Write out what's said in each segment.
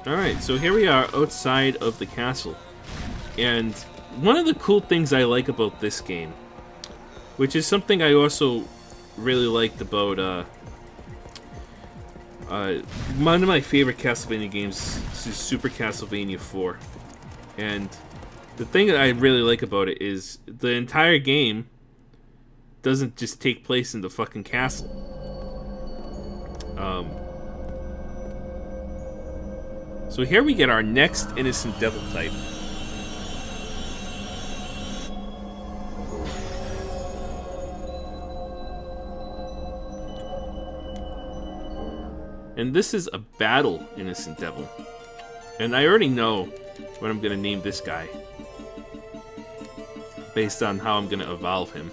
Alright, so here we are outside of the castle. And one of the cool things I like about this game, which is something I also really liked about one of my favorite Castlevania games is Super Castlevania 4. And the thing that I really like about it is the entire game doesn't just take place in the fucking castle. So here we get our next innocent devil type. And this is a battle innocent devil. And I already know what I'm going to name this guy, based on how I'm going to evolve him.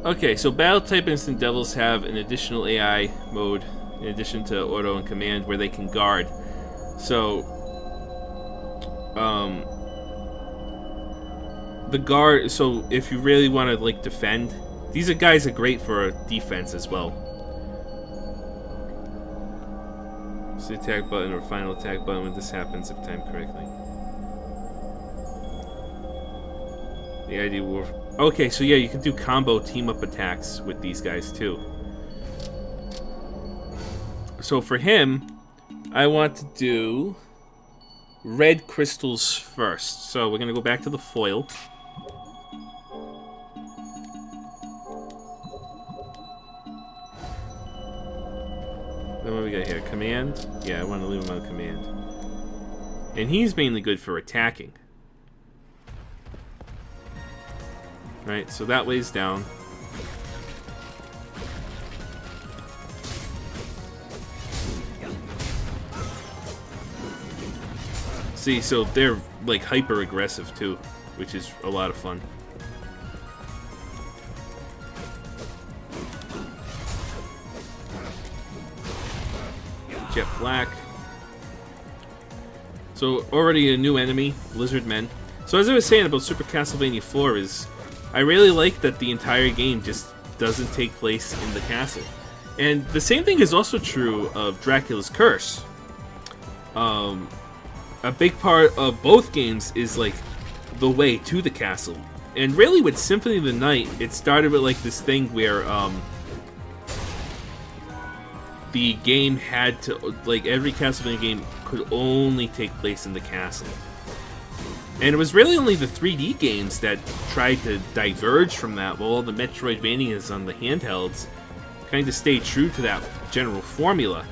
Okay, so battle type instant devils have an additional AI mode in addition to auto and command where they can guard. So the guard, so if you really want to like defend, these are guys are great for defense as well. So the attack button or final attack button when this happens if timed correctly. The ID will. Okay, so yeah, you can do combo team-up attacks with these guys too. So for him, I want to do red crystals first. So we're gonna go back to the foil. Then what we got here? Command? Yeah, I want to leave him on command. And he's mainly good for attacking. Right, so that weighs down. See, so they're like hyper aggressive too, which is a lot of fun. Jet Black. So already a new enemy, Lizard Men. So as I was saying about Super Castlevania 4 is, I really like that the entire game just doesn't take place in the castle. And the same thing is also true of Dracula's Curse. A big part of both games is like the way to the castle. And really with Symphony of the Night, it started with like this thing where the game had to, like every Castlevania game could only take place in the castle. And it was really only the 3D games that tried to diverge from that, while all the Metroidvanias on the handhelds kind of stayed true to that general formula.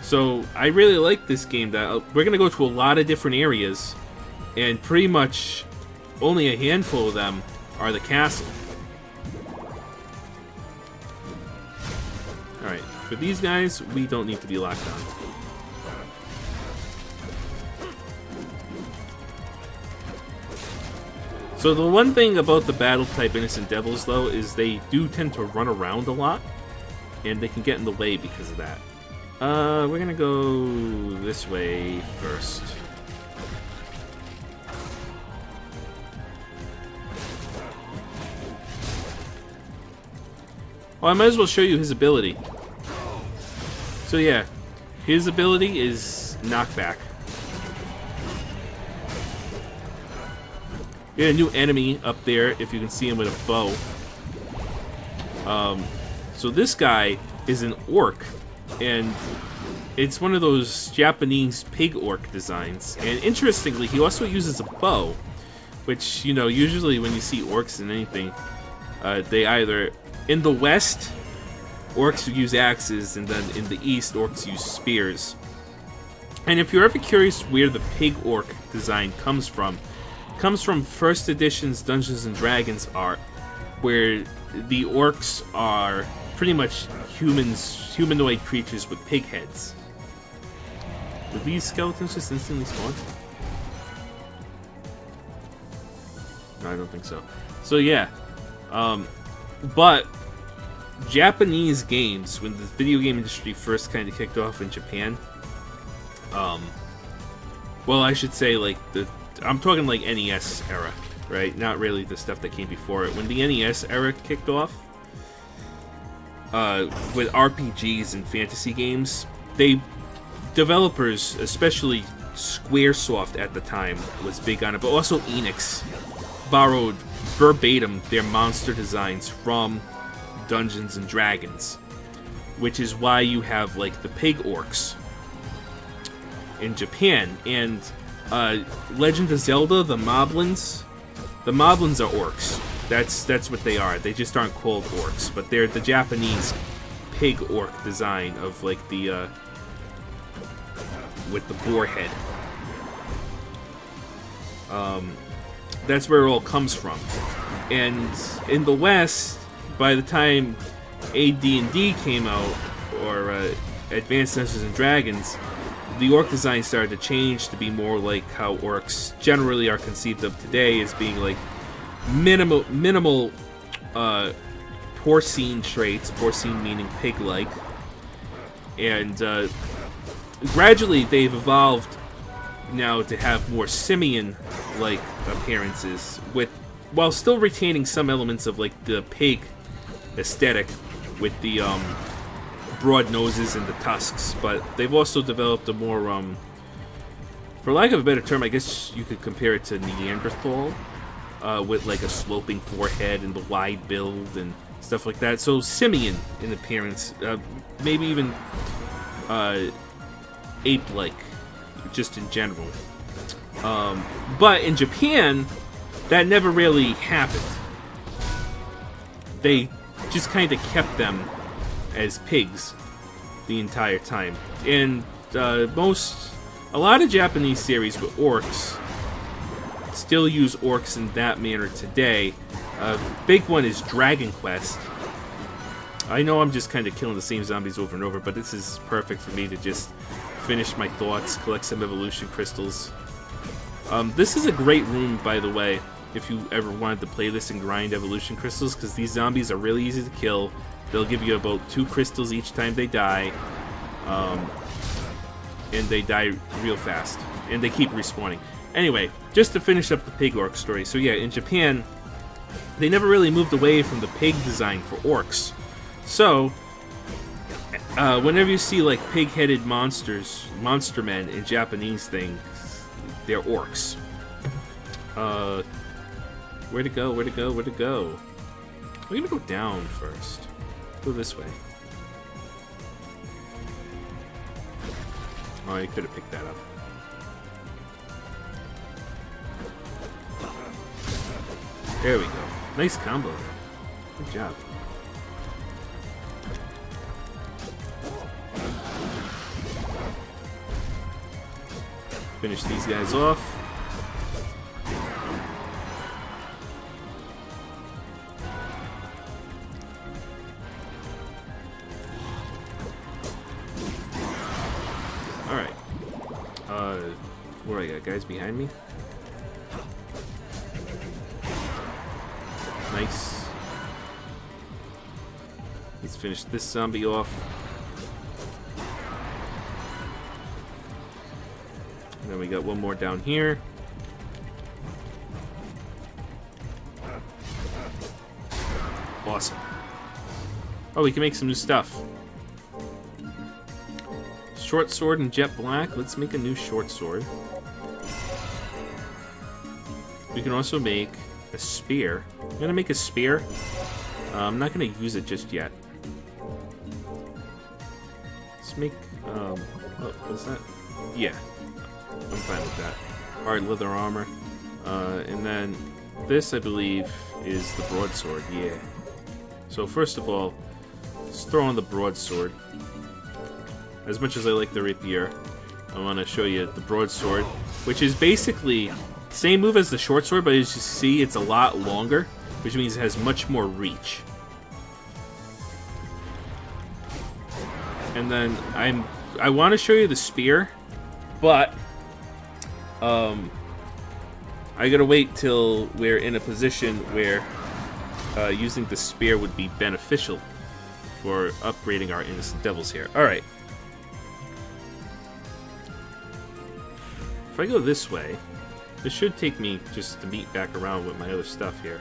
So I really like this game. That we're going to go to a lot of different areas, and pretty much only a handful of them are the castle. Alright, for these guys, we don't need to be locked on. So the one thing about the battle type Innocent Devils though is they do tend to run around a lot, and they can get in the way because of that. We're gonna go this way first. Well, I might as well show you his ability. So yeah, his ability is knockback. We got a new enemy up there, if you can see him with a bow. So this guy is an orc, and it's one of those Japanese pig orc designs. And interestingly, he also uses a bow, which, you know, usually when you see orcs in anything, they either, in the West, orcs use axes, and then in the East, orcs use spears. And if you're ever curious where the pig orc design comes from first edition's Dungeons and Dragons art, where the orcs are pretty much humanoid creatures with pig heads. Did these skeletons just instantly spawn? No, I don't think so. So yeah, but Japanese games, when the video game industry first kind of kicked off in Japan, Well, I should say, like, I'm talking, like, NES era, right? Not really the stuff that came before it. When the NES era kicked off, with RPGs and fantasy games, developers, especially Squaresoft at the time, was big on it, but also Enix borrowed verbatim their monster designs from Dungeons and Dragons, which is why you have, like, the pig orcs in Japan. And Legend of Zelda, the Moblins are orcs. That's what they are. They just aren't called orcs, but they're the Japanese pig orc design of, like, the with the boar head. That's where it all comes from. And in the West, by the time AD&D came out, or Advanced Dungeons and Dragons, the orc design started to change to be more like how orcs generally are conceived of today, as being like minimal porcine traits, porcine meaning pig-like, and gradually they've evolved now to have more simian-like appearances, while still retaining some elements of, like, the pig aesthetic with the broad noses and the tusks, but they've also developed a more, for lack of a better term, I guess you could compare it to Neanderthal, with, like, a sloping forehead and the wide build and stuff like that. So simian in appearance, maybe even ape-like, just in general. But in Japan, that never really happened. They just kind of kept them as pigs the entire time. And a lot of Japanese series with orcs still use orcs in that manner today. Big one is Dragon Quest. I know I'm just kind of killing the same zombies over and over, but this is perfect for me to just finish my thoughts, collect some evolution crystals. This is a great room, by the way, if you ever wanted to play this and grind evolution crystals, because these zombies are really easy to kill. They'll give you about 2 crystals each time they die, and they die real fast, and they keep respawning. Anyway, just to finish up the pig orc story. So yeah, in Japan, they never really moved away from the pig design for orcs. So, whenever you see, like, pig-headed monster men in Japanese things, they're orcs. Where to go? We're gonna go down first. Go this way. Oh, I could have picked that up. There we go. Nice combo. Good job. Finish these guys off. Alright. What do I got? Guys behind me? Nice. Let's finish this zombie off. And then we got one more down here. Awesome. Oh, we can make some new stuff. Short sword and jet black. Let's make a new short sword. We can also make a spear. I'm gonna make a spear. I'm not gonna use it just yet. Let's make, oh, what's that? Yeah, I'm fine with that. Hard leather armor. And then this, I believe, is the broadsword, yeah. So first of all, let's throw on the broadsword. As much as I like the rapier, I want to show you the broadsword, which is basically same move as the short sword, but as you see, it's a lot longer, which means it has much more reach. And then I want to show you the spear, but I gotta wait till we're in a position where using the spear would be beneficial for upgrading our innocent devils here. All right. if I go this way, this should take me just to meet back around with my other stuff here.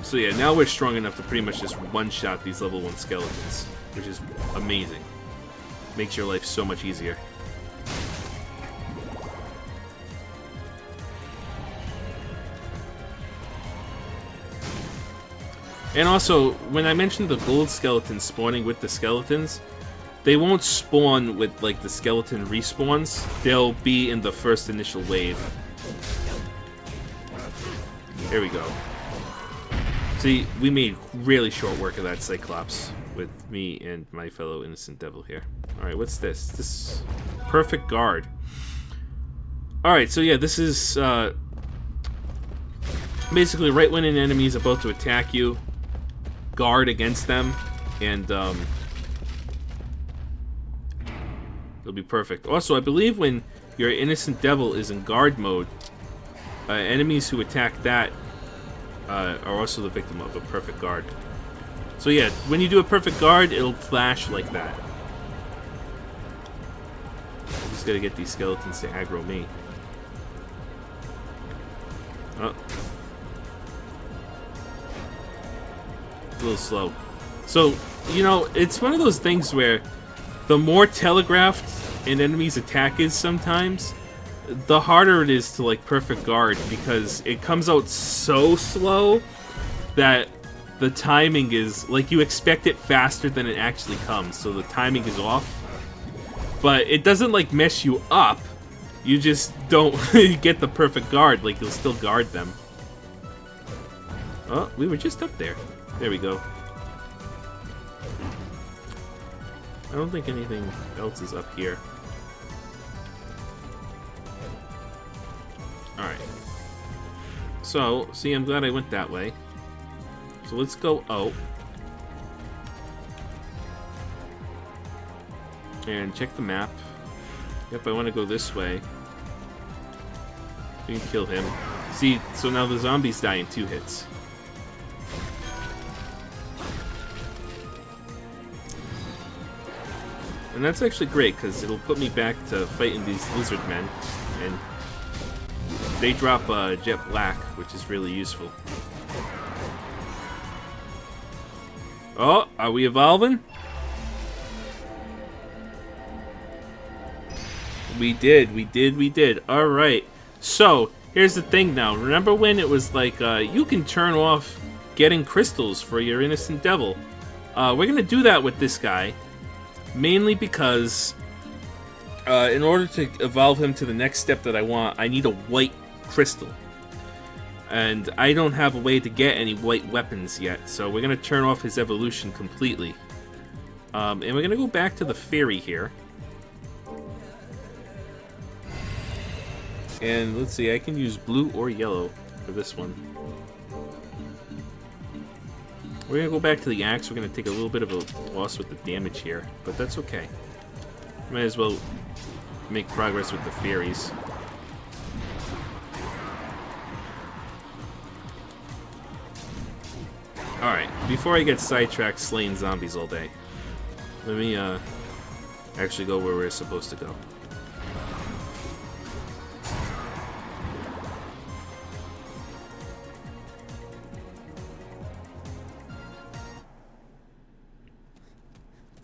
So yeah, now we're strong enough to pretty much just one-shot these level 1 skeletons, which is amazing. Makes your life so much easier. And also, when I mentioned the gold skeletons spawning with the skeletons, they won't spawn with, like, the skeleton respawns. They'll be in the first initial wave. There we go. See, we made really short work of that Cyclops with me and my fellow innocent devil here. Alright, what's this? This perfect guard. Alright, so yeah, this is basically right when an enemy is about to attack you, guard against them, and it'll be perfect. Also, I believe when your innocent devil is in guard mode, enemies who attack that are also the victim of a perfect guard. So yeah, when you do a perfect guard, it'll flash like that. I just gotta get these skeletons to aggro me. Oh. A little slow. So, you know, it's one of those things where the more telegraphed an enemy's attack is sometimes, the harder it is to, like, perfect guard, because it comes out so slow that the timing is, like, you expect it faster than it actually comes, so the timing is off. But it doesn't, like, mess you up. You just don't get the perfect guard. Like, you'll still guard them. Oh, we were just up there. There we go. I don't think anything else is up here. Alright. So, see, I'm glad I went that way. So let's go out. And check the map. Yep, I want to go this way. We can kill him. See, so now the zombies die in 2 hits. And that's actually great, because it'll put me back to fighting these lizard men. And they drop jet black, which is really useful. Oh, are we evolving? We did. Alright. So, here's the thing now. Remember when it was like, you can turn off getting crystals for your innocent devil? We're gonna do that with this guy. Mainly because, in order to evolve him to the next step that I want, I need a white crystal. And I don't have a way to get any white weapons yet, so we're going to turn off his evolution completely. And we're going to go back to the ferry here. And let's see, I can use blue or yellow for this one. We're going to go back to the axe. We're going to take a little bit of a loss with the damage here, but that's okay. Might as well make progress with the fairies. Alright, before I get sidetracked slaying zombies all day, let me actually go where we're supposed to go.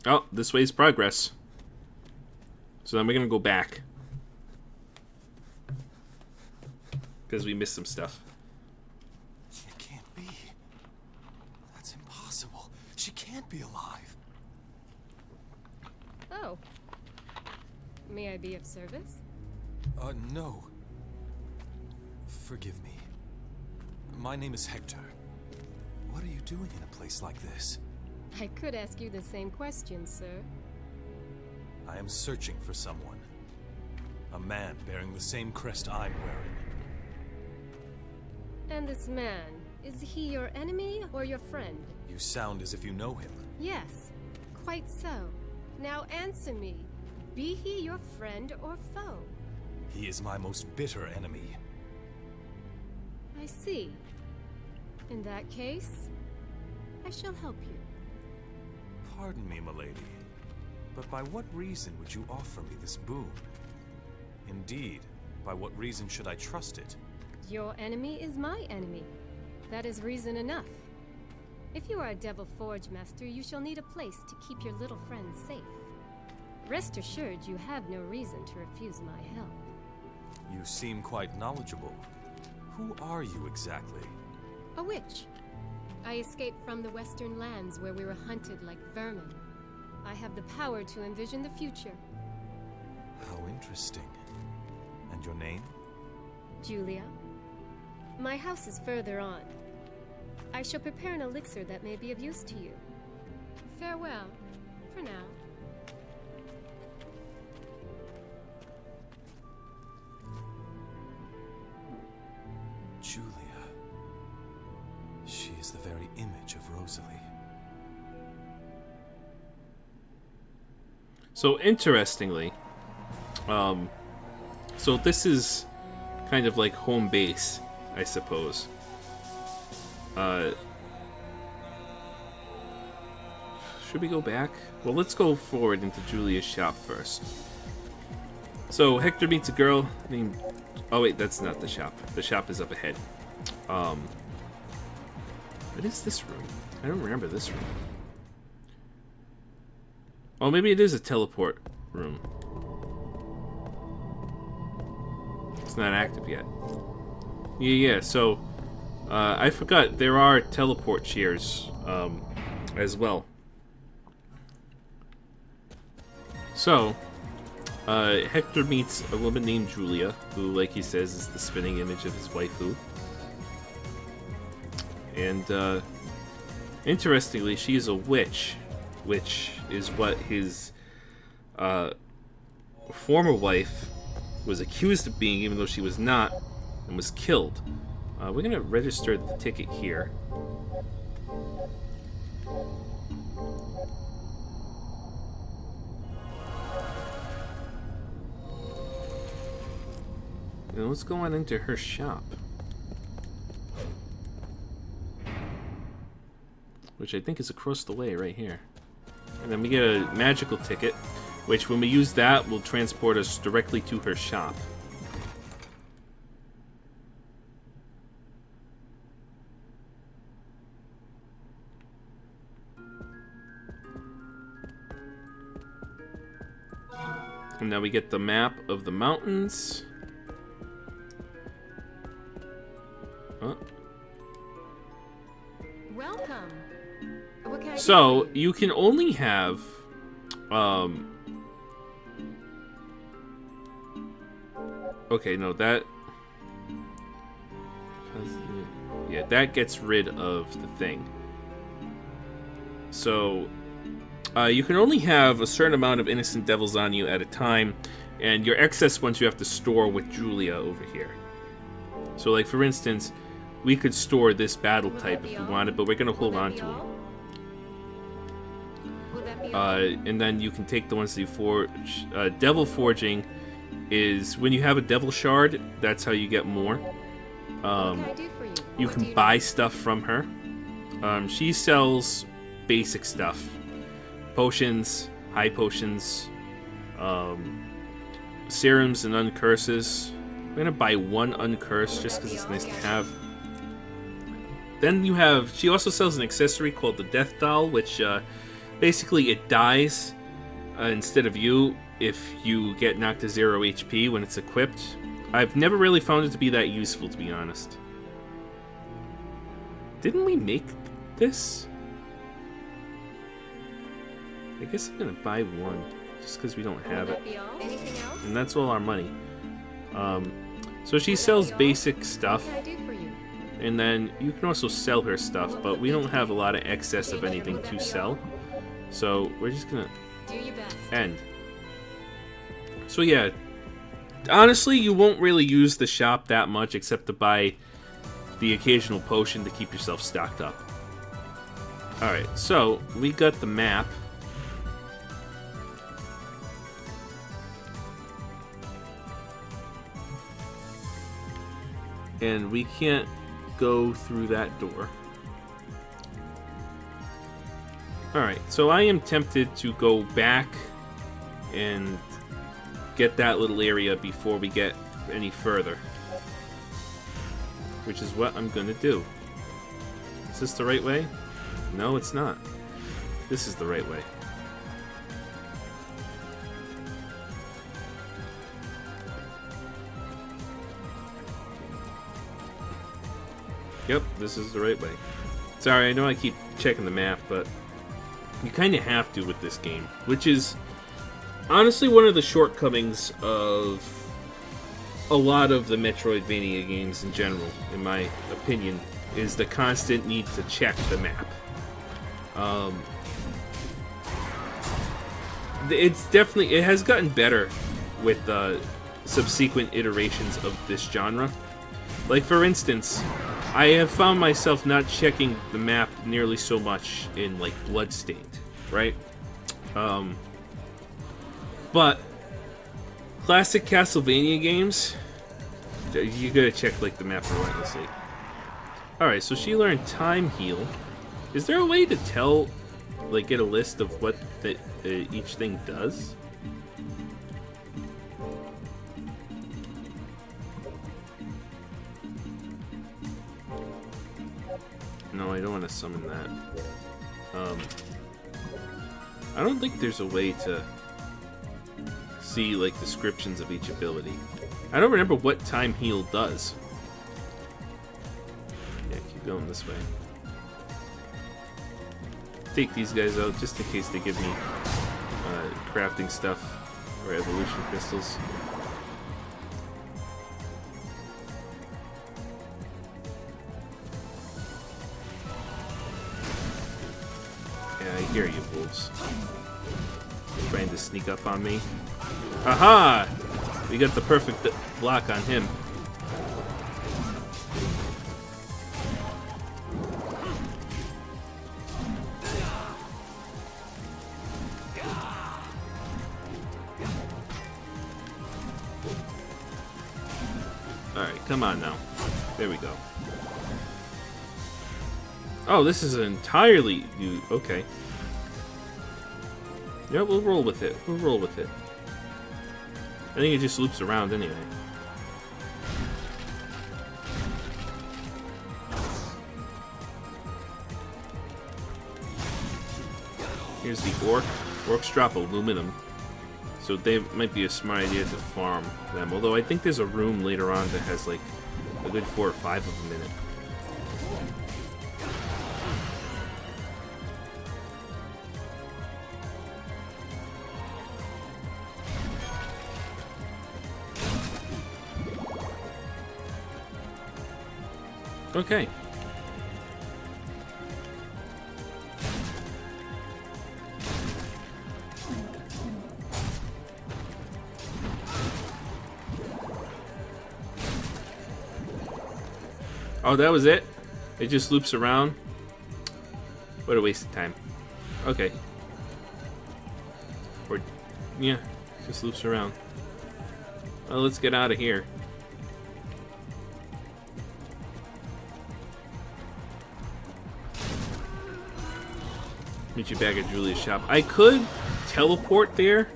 Oh, this way's progress. So then we're gonna go back. Because we missed some stuff. It can't be. That's impossible. She can't be alive. Oh. May I be of service? No. Forgive me. My name is Hector. What are you doing in a place like this? I could ask you the same question, sir. I am searching for someone. A man bearing the same crest I'm wearing. And this man, is he your enemy or your friend? You sound as if you know him. Yes, quite so. Now answer me. Be he your friend or foe? He is my most bitter enemy. I see. In that case, I shall help you. Pardon me, milady, but by what reason would you offer me this boon? Indeed, by what reason should I trust it? Your enemy is my enemy. That is reason enough. If you are a devil forgemaster, you shall need a place to keep your little friends safe. Rest assured, you have no reason to refuse my help. You seem quite knowledgeable. Who are you exactly? A witch. I escaped from the western lands where we were hunted like vermin. I have the power to envision the future. How interesting. And your name? Julia. My house is further on. I shall prepare an elixir that may be of use to you. Farewell, for now. Julia. She is the very image of Rosalie. So interestingly, so this is kind of like home base, I suppose. Should we go back? Well, let's go forward into Julia's shop first. So Hector meets a girl named... Oh wait, that's not the shop. The shop is up ahead. What is this room? I don't remember this room. Oh, maybe it is a teleport room. It's not active yet. Yeah, so... I forgot, there are teleport chairs, as well. So, Hector meets a woman named Julia, who, like he says, is the spinning image of his waifu. And, interestingly, she is a witch, which is what his, former wife was accused of being, even though she was not, and was killed. We're gonna register the ticket here. And let's go on into her shop. Which I think is across the way right here. And then we get a magical ticket, which when we use that will transport us directly to her shop. And now we get the map of the mountains. Welcome. What can I do So, for you? you can only have, okay, no, that... Yeah, that gets rid of the thing. So, you can only have a certain amount of innocent devils on you at a time, and your excess ones you have to store with Julia over here. So, like, for instance, we could store this battle type if we wanted, but we're going to hold on to them. And then you can take the ones that you forge. Devil forging is when you have a devil shard, that's how you get more. What can I do for you? You What do can buy stuff from her. She sells basic stuff. Potions, high potions, serums and uncurses. I'm gonna buy one uncurse just because it's nice to have. Then you have, she also sells an accessory called the Death Doll, which basically it dies instead of you if you get knocked to 0 HP when it's equipped. I've never really found it to be that useful, to be honest. Didn't we make this? I guess I'm gonna buy one, just because we don't have it. Will that be all? Anything else? And that's all our money. So she sells basic stuff, What can I do for you? and then you can also sell her stuff, but we don't have a lot of excess of anything to sell. So we're just gonna Do your best. end. So yeah, honestly, you won't really use the shop that much except to buy the occasional potion to keep yourself stocked up. Alright, so we got the map. And we can't go through that door. Alright, so I am tempted to go back and get that little area before we get any further. Which is what I'm gonna do. Is this the right way? No, it's not. This is the right way. Yep, this is the right way. Sorry, I know I keep checking the map, but you kind of have to with this game, which is honestly one of the shortcomings of a lot of the Metroidvania games in general, in my opinion, is the constant need to check the map. It has gotten better with subsequent iterations of this genre. Like, for instance, I have found myself not checking the map nearly so much in, like, Bloodstained, right? But classic Castlevania games, you gotta check, like, the map relentlessly. Alright, so she learned Time Heal. Is there a way to tell, like, get a list of what each thing does? No, I don't want to summon that. I don't think there's a way to see, like, descriptions of each ability. I don't remember what Time Heal does. Yeah, keep going this way. Take these guys out just in case they give me crafting stuff or evolution crystals. Yeah, I hear you, wolves. Trying to sneak up on me. Aha! We got the perfect block on him. Alright, come on now. There we go. Oh, this is entirely new. Okay. Yeah, we'll roll with it. We'll roll with it. I think it just loops around anyway. Here's the orc. Orcs drop aluminum. So they might be a smart idea to farm them. Although I think there's a room later on that has like a good 4 or 5 of them in it. Okay. Oh, that was it? It just loops around? What a waste of time. Okay. Or, yeah, just loops around. Well, let's get out of here. Meet you back at Julia's shop. I could teleport there,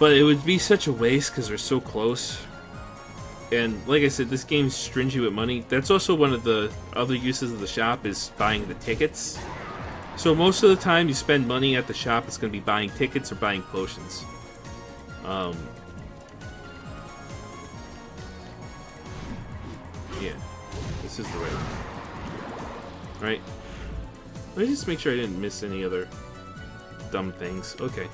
but it would be such a waste because we're so close. And like I said, this game's stingy with money. That's also one of the other uses of the shop, is buying the tickets. So most of the time you spend money at the shop, it's going to be buying tickets or buying potions. Yeah, this is the right one. Right? Let me just make sure I didn't miss any other dumb things. Okay.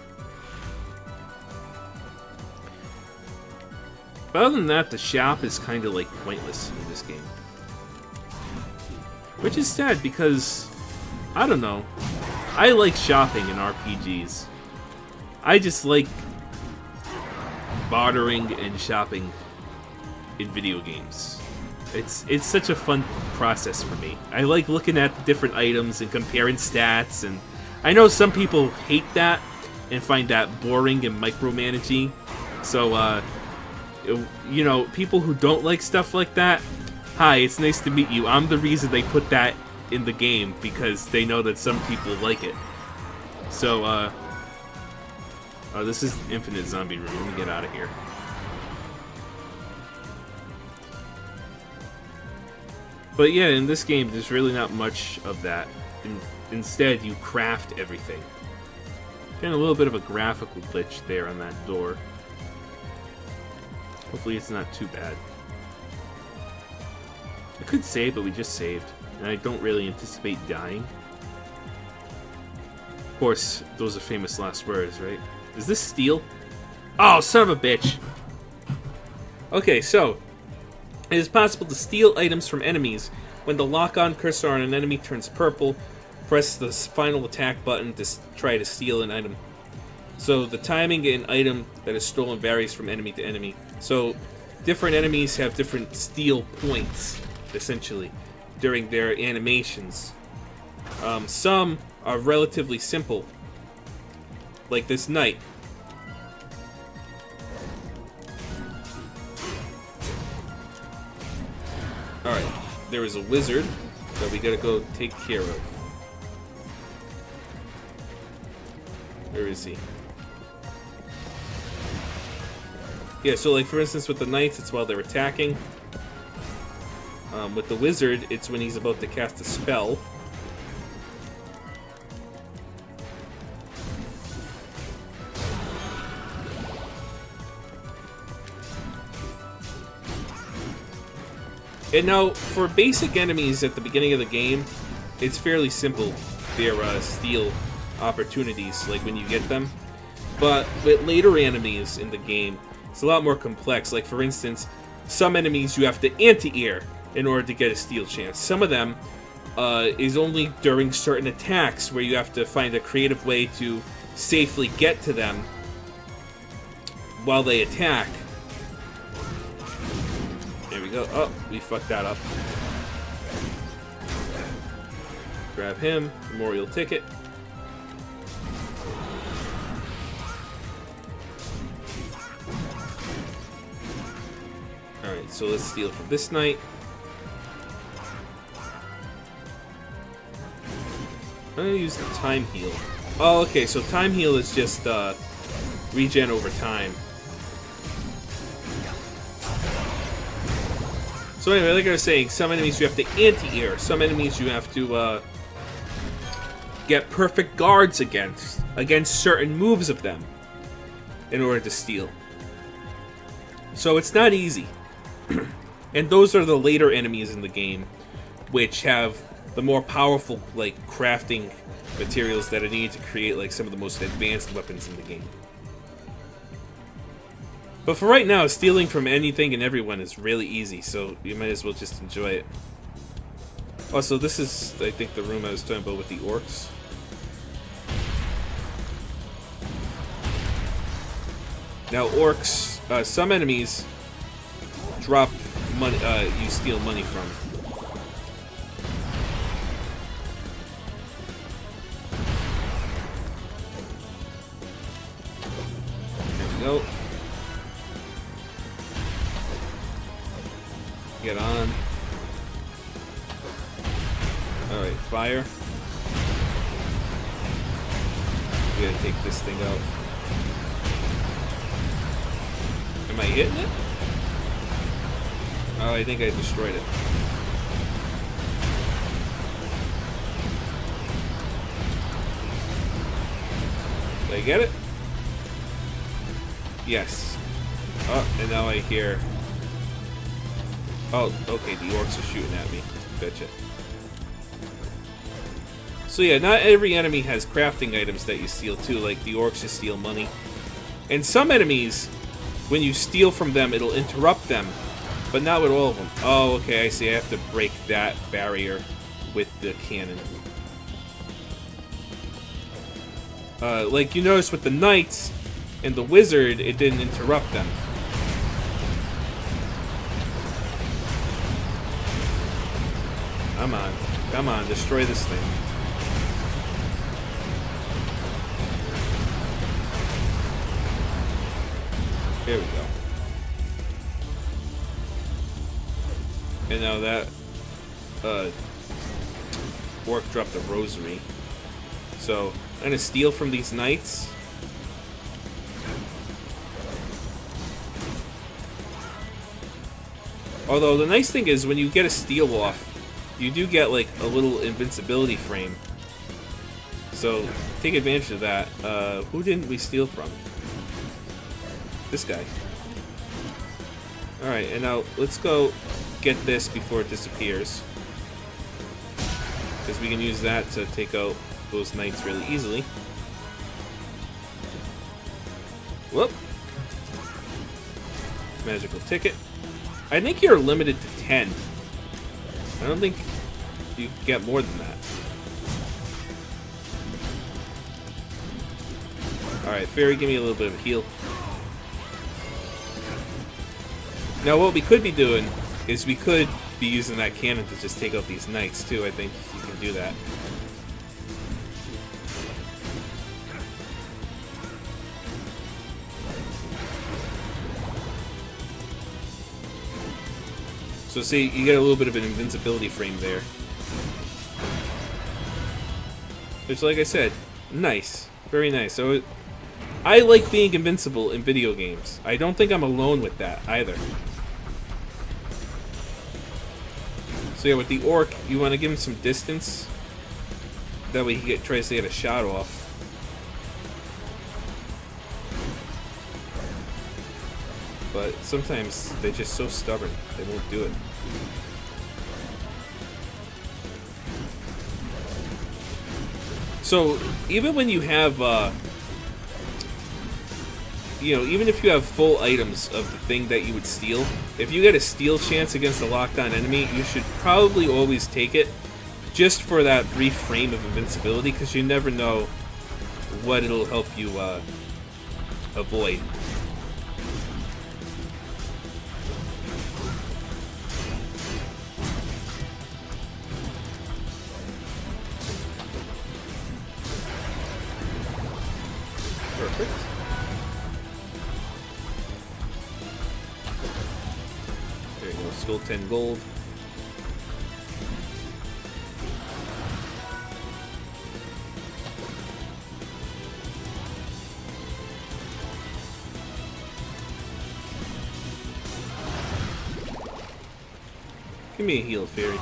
But other than that, the shop is kind of like pointless in this game. Which is sad because, I don't know, I like shopping in RPGs. I just like bartering and shopping in video games. It's such a fun process for me. I like looking at the different items and comparing stats, and I know some people hate that and find that boring and micromanaging. So, you know, people who don't like stuff like that, Hi, it's nice to meet you. I'm the reason they put that in the game, because they know that some people like it. So, oh, this is infinite zombie room. Let me get out of here. But yeah, in this game, there's really not much of that. Instead, you craft everything. And a little bit of a graphical glitch there on that door. Hopefully it's not too bad. I could save, but we just saved. And I don't really anticipate dying. Of course, those are famous last words, right? Is this steel? Oh, son of a bitch! Okay, so it is possible to steal items from enemies. When the lock-on cursor on an enemy turns purple, press the final attack button to try to steal an item. So the timing in an item that is stolen varies from enemy to enemy. So different enemies have different steal points, essentially, during their animations. Some are relatively simple, like this knight. Alright, there is a wizard that we gotta go take care of. Where is he? Yeah, so like for instance with the knights, it's while they're attacking. With the wizard, it's when he's about to cast a spell. And now, for basic enemies at the beginning of the game, it's fairly simple. Their steal opportunities, like when you get them. But with later enemies in the game, it's a lot more complex. Like for instance, some enemies you have to anti-air in order to get a steal chance. Some of them is only during certain attacks where you have to find a creative way to safely get to them while they attack. There we go. Oh, we fucked that up. Grab him. Memorial ticket. Alright, so let's steal from this knight. I'm gonna use the time heal. Oh, okay, so time heal is just regen over time. So anyway, like I was saying, some enemies you have to anti-air, some enemies you have to get perfect guards against certain moves of them in order to steal. So it's not easy. And those are the later enemies in the game, which have the more powerful, like, crafting materials that are needed to create, like, some of the most advanced weapons in the game. But for right now, stealing from anything and everyone is really easy, so you might as well just enjoy it. Also, this is, I think, the room I was talking about with the orcs. Now, orcs, some enemies drop money, you steal money from. There we go. Get on. Alright, fire. We gotta take this thing out. Am I hitting it? Oh, I think I destroyed it. Did I get it? Yes. Oh, and now I hear... Oh, okay, the orcs are shooting at me. Gotcha. So yeah, not every enemy has crafting items that you steal too, like the orcs just steal money. And some enemies, when you steal from them, it'll interrupt them, but not with all of them. Oh, okay, I see. I have to break that barrier with the cannon. Like you notice with the knights and the wizard, it didn't interrupt them. Come on. Come on, destroy this thing. There we go. And now that orc dropped a rosary. So I'm gonna steal from these knights. Although the nice thing is when you get a steal off, you do get like a little invincibility frame. So take advantage of that. Who didn't we steal from? This guy. Alright, and now let's go get this before it disappears. Because we can use that to take out those knights really easily. Whoop. Magical ticket. I think you're limited to 10. I don't think you can get more than that. Alright, Fairy, give me a little bit of a heal. Now what we could be doing is we could be using that cannon to just take out these knights too. I think you can do that. So see, you get a little bit of an invincibility frame there. Which, like I said, nice. Very nice. So I like being invincible in video games. I don't think I'm alone with that either. So yeah, with the orc, you want to give him some distance. That way he tries to get a shot off. But sometimes they're just so stubborn, they won't do it. So even when you have, even if you have full items of the thing that you would steal, if you get a steal chance against a lockdown enemy, you should probably always take it, just for that brief frame of invincibility, because you never know what it'll help you avoid. Perfect. There you go, still 10 gold. Give me a heal, Fairy.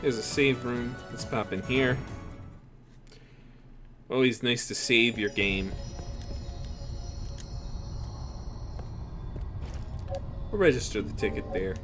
There's a save room. Let's pop in here. Always nice to save your game. We'll register the ticket there.